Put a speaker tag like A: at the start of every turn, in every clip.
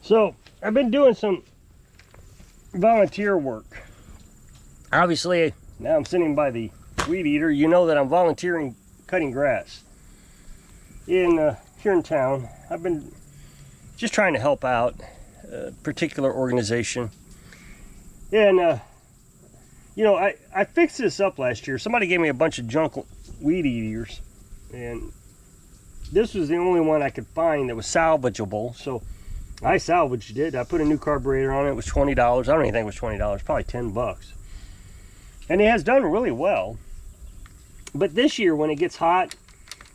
A: So I've been doing some volunteer work. Obviously, now I'm sitting by the weed eater. You know that I'm volunteering cutting grass in here in town. I've been just trying to help out a particular organization. And you know, I fixed this up last year. Somebody gave me a bunch of junk weed eaters, and this was the only one I could find that was salvageable. So I salvaged it. I put a new carburetor on it. It was $20. I don't even think it was $20, probably 10 bucks. And it has done really well. But this year, when it gets hot,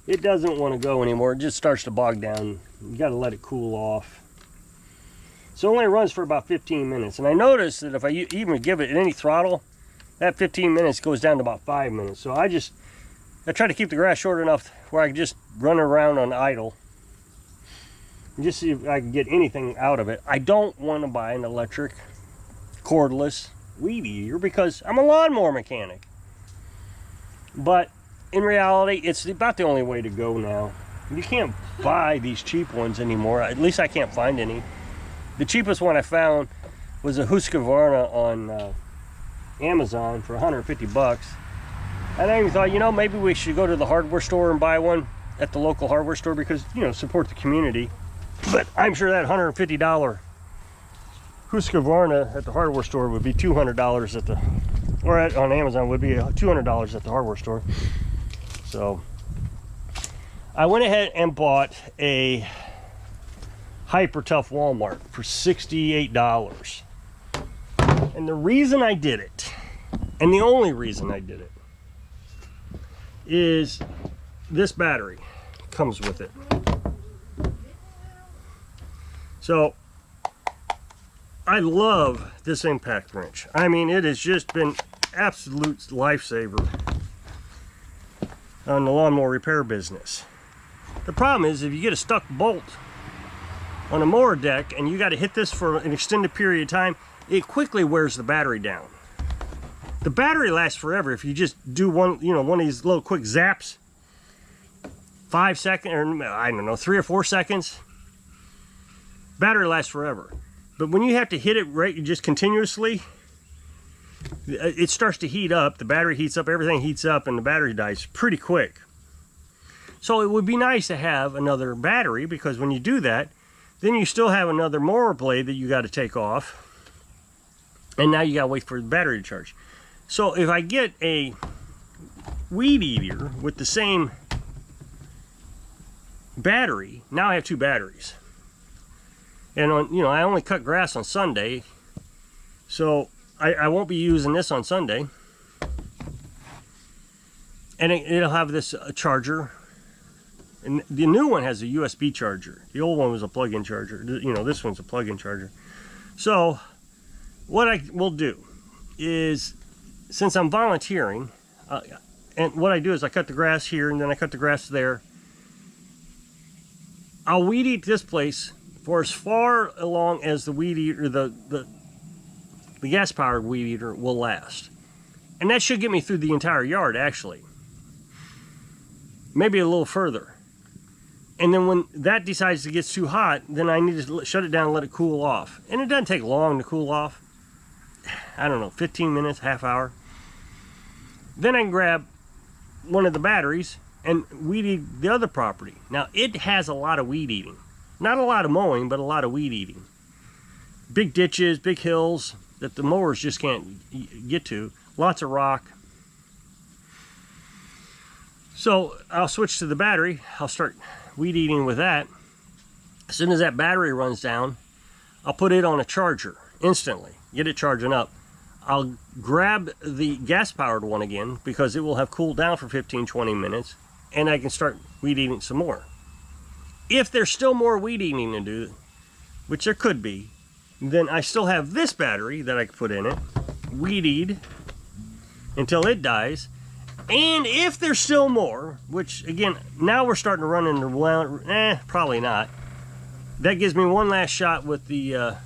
A: it doesn't want to go anymore. It just starts to bog down. You got to let it cool off. So it only runs for about 15 minutes. And I noticed that if I even give it any throttle, that 15 minutes goes down to about 5 minutes. So I try to keep the grass short enough where I can just run around on idle and just see if I can get anything out of it. I don't want to buy an electric cordless weed eater because I'm a lawnmower mechanic. But in reality, it's about the only way to go now. You can't buy these cheap ones anymore. At least I can't find any. The cheapest one I found was a Husqvarna on Amazon for 150 bucks. And I even thought, you know, maybe we should go to the hardware store and buy one at the local hardware store because, you know, support the community. But I'm sure that $150 Husqvarna at the hardware store would be $200 at the, or on Amazon would be $200 at the hardware store. So I went ahead and bought a Hyper Tough Walmart for $68. And the reason I did it, and the only reason I did it, is this battery comes with it. So I love this impact wrench. I mean, it has just been absolute lifesaver on the lawnmower repair business. The problem is if you get a stuck bolt on a mower deck and you got to hit this for an extended period of time, it quickly wears the battery down. The battery lasts forever if you just do one of these little quick zaps, 5 seconds, or I don't know, 3 or 4 seconds. Battery lasts forever. But when you have to hit it right just continuously, it starts to heat up. The battery heats up, everything heats up, and the battery dies pretty quick. So it would be nice to have another battery, because when you do that, then you still have another mower blade that you got to take off. And now you got to wait for the battery to charge. So if I get a weed eater with the same battery, now I have 2 batteries. And on, you know, I only cut grass on Sunday, so I won't be using this on Sunday. And it'll have this charger. And the new one has a USB charger. The old one was a plug-in charger. You know, this one's a plug-in charger. So what I will do is, since I'm volunteering, and what I do is I cut the grass here and then I cut the grass there. I'll weed eat this place for as far along as the weed eater, the gas-powered weed eater will last. And that should get me through the entire yard, actually. Maybe a little further. And then when that decides to get too hot, then I need to shut it down and let it cool off. And it doesn't take long to cool off. I don't know, 15 minutes, half hour. Then I can grab one of the batteries and weed eat the other property. Now, it has a lot of weed eating. Not a lot of mowing, but a lot of weed eating. Big ditches, big hills that the mowers just can't get to. Lots of rock. So I'll switch to the battery. I'll start weed eating with that. As soon as that battery runs down, I'll put it on a charger instantly. Get it charging up. I'll grab the gas-powered one again because it will have cooled down for 15-20 minutes, and I can start weed eating some more. If there's still more weed eating to do, which there could be, then I still have this battery that I can put in it, weed eat until it dies. And if there's still more, which again, now we're starting to run into, well, probably not. That gives me one last shot with the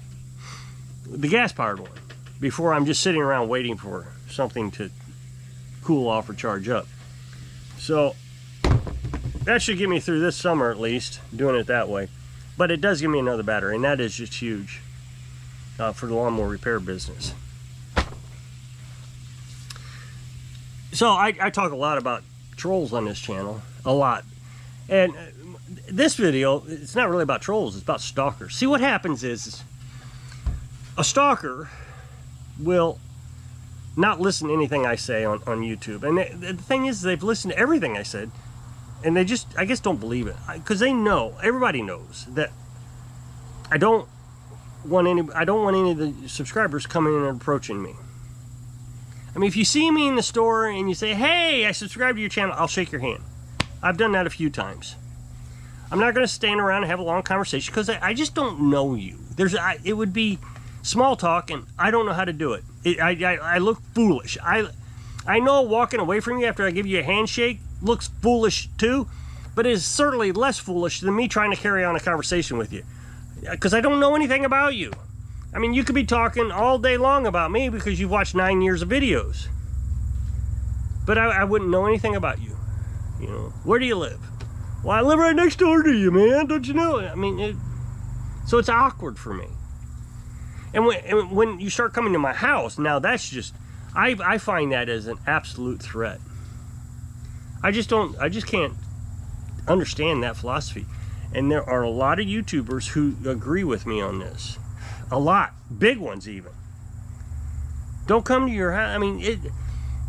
A: gas-powered one before I'm just sitting around waiting for something to cool off or charge up. So that should get me through this summer at least, doing it that way. But it does give me another battery, and that is just huge for the lawnmower repair business. So I talk a lot about trolls on this channel, a lot. And this video, it's not really about trolls, it's about stalkers. See, what happens is a stalker will not listen to anything I say on YouTube. And the thing is, they've listened to everything I said, and they just, I guess, don't believe it. Because they know, everybody knows, that I don't want any of the subscribers coming in and approaching me. I mean, if you see me in the store and you say, hey, I subscribe to your channel, I'll shake your hand. I've done that a few times. I'm not going to stand around and have a long conversation because I just don't know you. It would be small talk, and I don't know how to do it. I look foolish. I know walking away from you after I give you a handshake looks foolish too, but it is certainly less foolish than me trying to carry on a conversation with you because I don't know anything about you. I mean, you could be talking all day long about me because you've watched 9 years of videos, but I wouldn't know anything about you. You know, where do you live? Well, I live right next door to you, man. Don't you know? I mean, so it's awkward for me. And when you start coming to my house, now that's just, I find that as an absolute threat. I just can't understand that philosophy. And there are a lot of YouTubers who agree with me on this. A lot. Big ones even. Don't come to your house. I mean,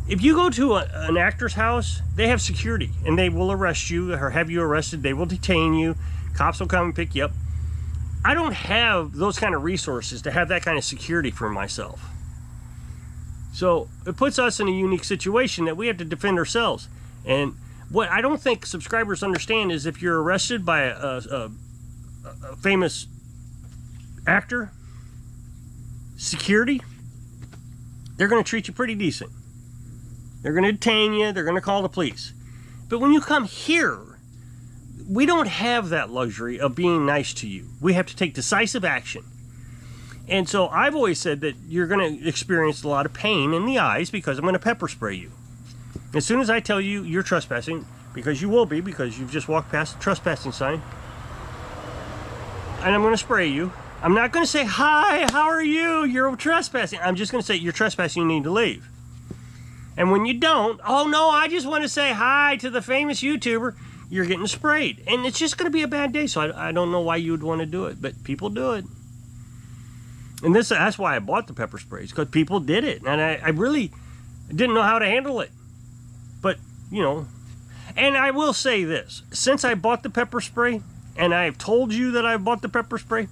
A: if you go to an actor's house, they have security, and they will arrest you or have you arrested. They will detain you. Cops will come and pick you up. I don't have those kind of resources to have that kind of security for myself. So it puts us in a unique situation that we have to defend ourselves. And what I don't think subscribers understand is if you're arrested by a famous actor, security, they're going to treat you pretty decent. They're going to detain you. They're going to call the police. But when you come here, we don't have that luxury of being nice to you. We have to take decisive action. And so I've always said that you're going to experience a lot of pain in the eyes because I'm going to pepper spray you. As soon as I tell you you're trespassing, because you will be, because you've just walked past the trespassing sign, and I'm going to spray you. I'm not going to say, hi, how are you? You're trespassing. I'm just going to say, you're trespassing, you need to leave. And when you don't, oh no, I just want to say hi to the famous YouTuber, you're getting sprayed. And it's just going to be a bad day, so I don't know why you would want to do it, but people do it. And that's why I bought the pepper sprays, because people did it. And I really didn't know how to handle it. But, you know, and I will say this. Since I bought the pepper spray, and I've told you that I bought the pepper spray,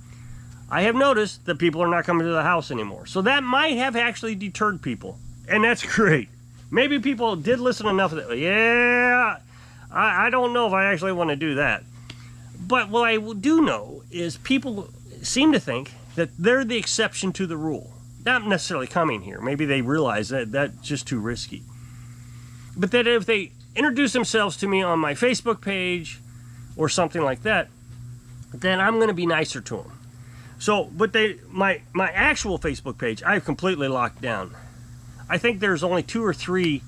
A: I have noticed that people are not coming to the house anymore. So that might have actually deterred people. And that's great. Maybe people did listen enough of that. Yeah, I don't know if I actually want to do that. But what I do know is people seem to think that they're the exception to the rule. Not necessarily coming here. Maybe they realize that that's just too risky. But that if they introduce themselves to me on my Facebook page or something like that, then I'm going to be nicer to them. So, but my actual Facebook page, I've completely locked down. I think there's only 2 or 3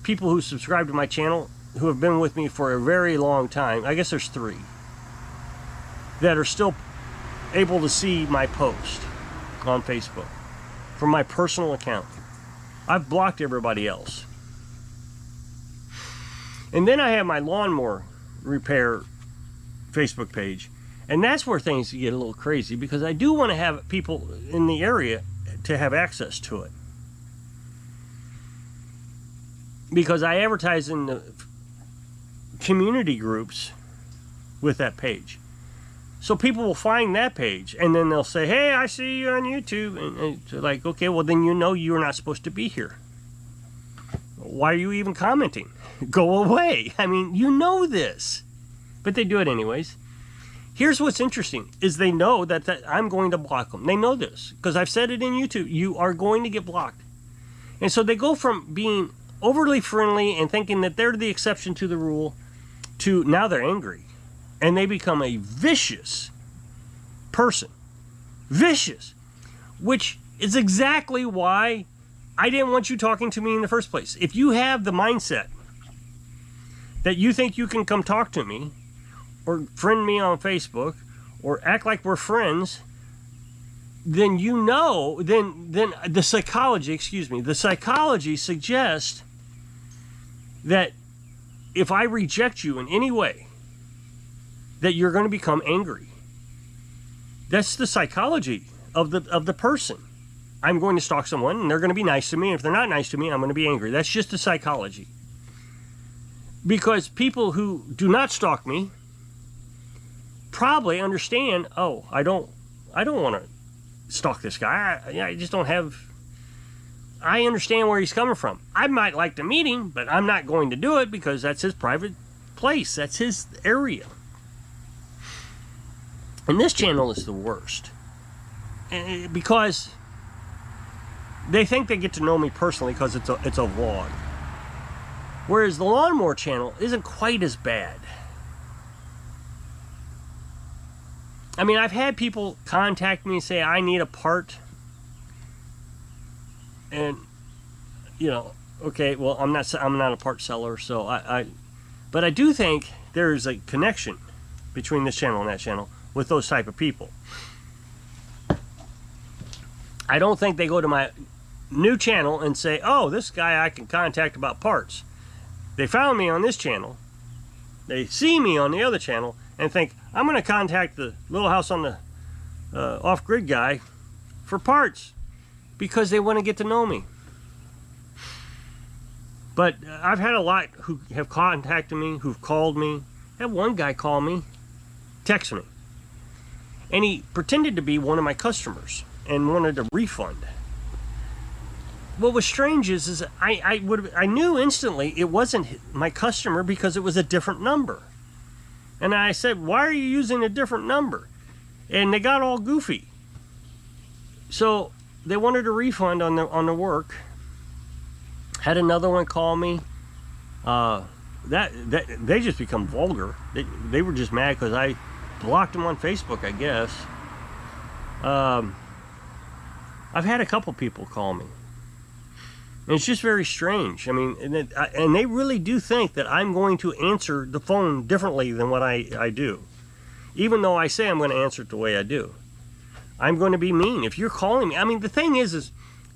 A: people who subscribe to my channel who have been with me for a very long time. I guess there's 3 that are still able to see my post on Facebook from my personal account. I've blocked everybody else. And then I have my lawnmower repair Facebook page. And that's where things get a little crazy, because I do want to have people in the area to have access to it. Because I advertise in the community groups with that page. So people will find that page, and then they'll say, hey, I see you on YouTube. And it's like, okay, well, then you know you're not supposed to be here. Why are you even commenting? Go away. I mean, you know this. But they do it anyways. Here's what's interesting, is they know that I'm going to block them. They know this, because I've said it in YouTube. You are going to get blocked. And so they go from being overly friendly and thinking that they're the exception to the rule to now they're angry. And they become a vicious person. Vicious. Which is exactly why I didn't want you talking to me in the first place. If you have the mindset that you think you can come talk to me, or friend me on Facebook, or act like we're friends, then you know, then the psychology suggests that if I reject you in any way, that you're going to become angry. That's the psychology of the person. I'm going to stalk someone and they're going to be nice to me. And if they're not nice to me, I'm going to be angry. That's just the psychology. Because people who do not stalk me probably understand, oh, I don't want to stalk this guy. I just don't have... I understand where he's coming from. I might like to meet him, but I'm not going to do it because that's his private place. That's his area. And this channel is the worst. Because they think they get to know me personally because it's a vlog. Whereas the lawnmower channel isn't quite as bad. I mean, I've had people contact me and say, I need a part. And, you know, okay, well, I'm not a part seller, so but I do think there's a connection between this channel and that channel with those type of people. I don't think they go to my new channel and say, oh, this guy I can contact about parts. They found me on this channel, they see me on the other channel, and think, I'm going to contact the Little House on the Off-Grid guy for parts, because they want to get to know me. But I've had a lot who have contacted me, who've called me. I had one guy call me, text me, and he pretended to be one of my customers and wanted a refund. What was strange is I knew instantly it wasn't my customer because it was a different number. And I said, why are you using a different number? And they got all goofy. So they wanted a refund on the work. Had another one call me. They just become vulgar. They were just mad because I blocked them on Facebook, I guess. I've had a couple people call me. And it's just very strange. I mean, and they really do think that I'm going to answer the phone differently than what I do. Even though I say I'm going to answer it the way I do. I'm going to be mean. If you're calling me... I mean, the thing is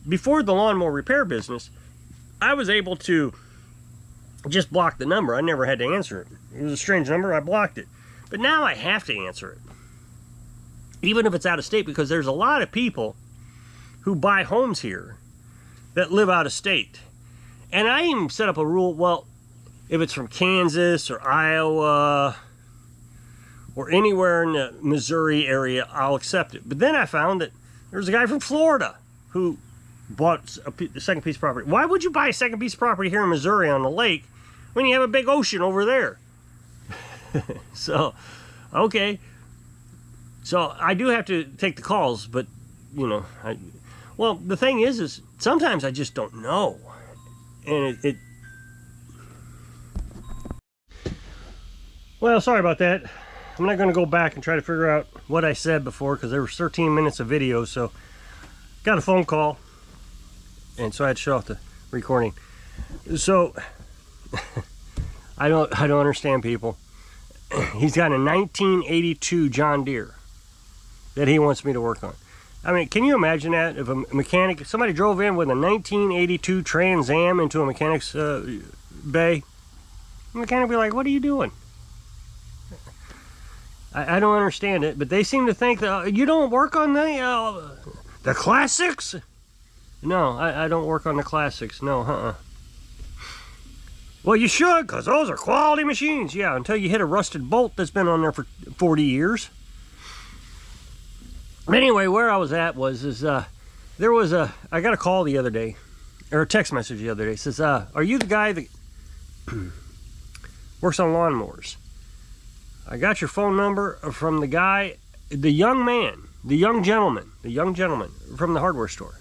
A: before the lawnmower repair business, I was able to just block the number. I never had to answer it. It was a strange number. I blocked it. But now I have to answer it. Even if it's out of state, because there's a lot of people who buy homes here that live out of state. And I even set up a rule, well, if it's from Kansas or Iowa or anywhere in the Missouri area, I'll accept it. But then I found that there's a guy from Florida who bought a second piece of property. Why would you buy a second piece of property here in Missouri on the lake when you have a big ocean over there? So, okay. So I do have to take the calls, but, you know, well, the thing is sometimes I just don't know. And well, sorry about that. I'm not going to go back and try to figure out what I said before because there was 13 minutes of video, so got a phone call, and so I had to shut off the recording. So I don't understand people. He's got a 1982 John Deere that he wants me to work on. I mean, can you imagine that? If a mechanic, somebody drove in with a 1982 Trans Am into a mechanic's bay, the mechanic would be like, what are you doing? I don't understand it, but they seem to think that you don't work on the classics? No, I don't work on the classics. No, Well, you should, because those are quality machines. Yeah, until you hit a rusted bolt that's been on there for 40 years. Anyway, where I was at was, I got a call the other day, or a text message the other day. It says, are you the guy that works on lawnmowers? I got your phone number from the guy, the young gentleman from the hardware store.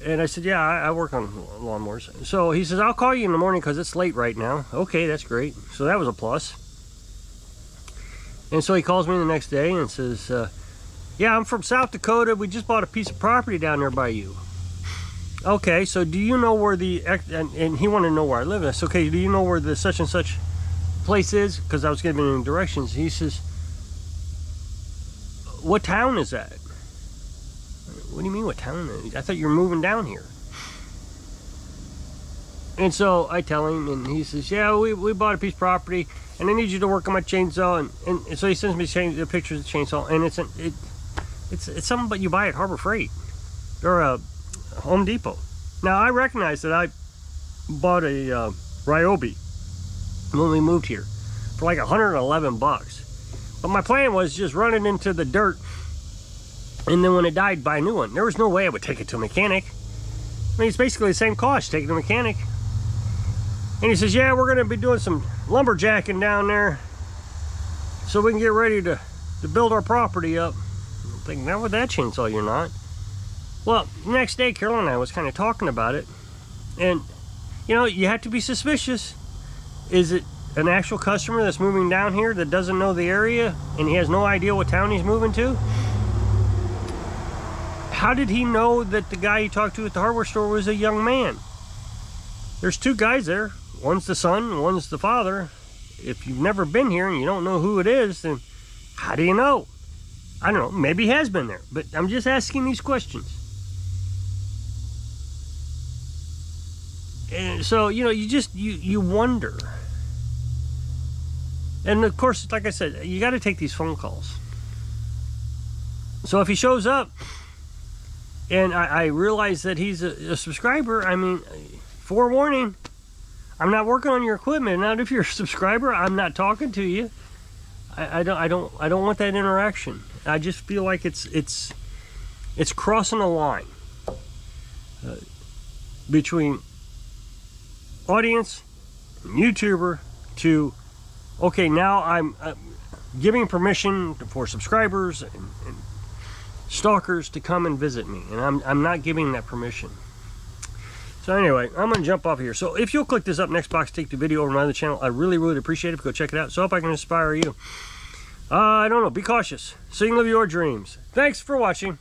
A: And I said, yeah, I work on lawnmowers. So he says, I'll call you in the morning because it's late right now. Okay, that's great. So that was a plus. And so he calls me the next day and says, yeah, I'm from South Dakota. We just bought a piece of property down there by you. Okay, so do you know where and he wanted to know where I live. I said, okay, do you know where the such and such place is, because I was giving him directions. He says, what town is that? What do you mean, what town is it? I thought you were moving down here. And so I tell him, and he says, yeah, we bought a piece of property, and I need you to work on my chainsaw. And so he sends me the pictures of the chainsaw, and it's something but you buy at Harbor Freight or Home Depot. Now I recognize that I bought a Ryobi when we moved here for like $111, but my plan was just run it into the dirt, and then when it died, buy a new one. There was no way I would take it to a mechanic. I mean, it's basically the same cost taking to a mechanic. And he says, yeah, we're gonna be doing some lumberjacking down there so we can get ready to build our property up. I'm thinking, not with that chainsaw, you're not. Well, the next day, Carolyn and I was kind of talking about it, and you know, you have to be suspicious. Is it an actual customer that's moving down here that doesn't know the area and he has no idea what town he's moving to? How did he know that the guy he talked to at the hardware store was a young man? There's two guys there. One's the son, one's the father. If you've never been here and you don't know who it is, then how do you know? I don't know, maybe he has been there, but I'm just asking these questions. And so, you know, you wonder. And of course, like I said, you got to take these phone calls. So if he shows up and I realize that he's a subscriber, I mean, forewarning, I'm not working on your equipment. Now, if you're a subscriber, I'm not talking to you. I don't want that interaction. I just feel like it's crossing a line between audience and YouTuber to, okay, now I'm giving permission for subscribers and stalkers to come and visit me, and I'm not giving that permission. So anyway, I'm gonna jump off here. So if you'll click this up next box, take the video over to my other channel, I really appreciate it. Go check it out. So I hope I can inspire you. I don't know, be cautious so you can live your dreams. Thanks for watching.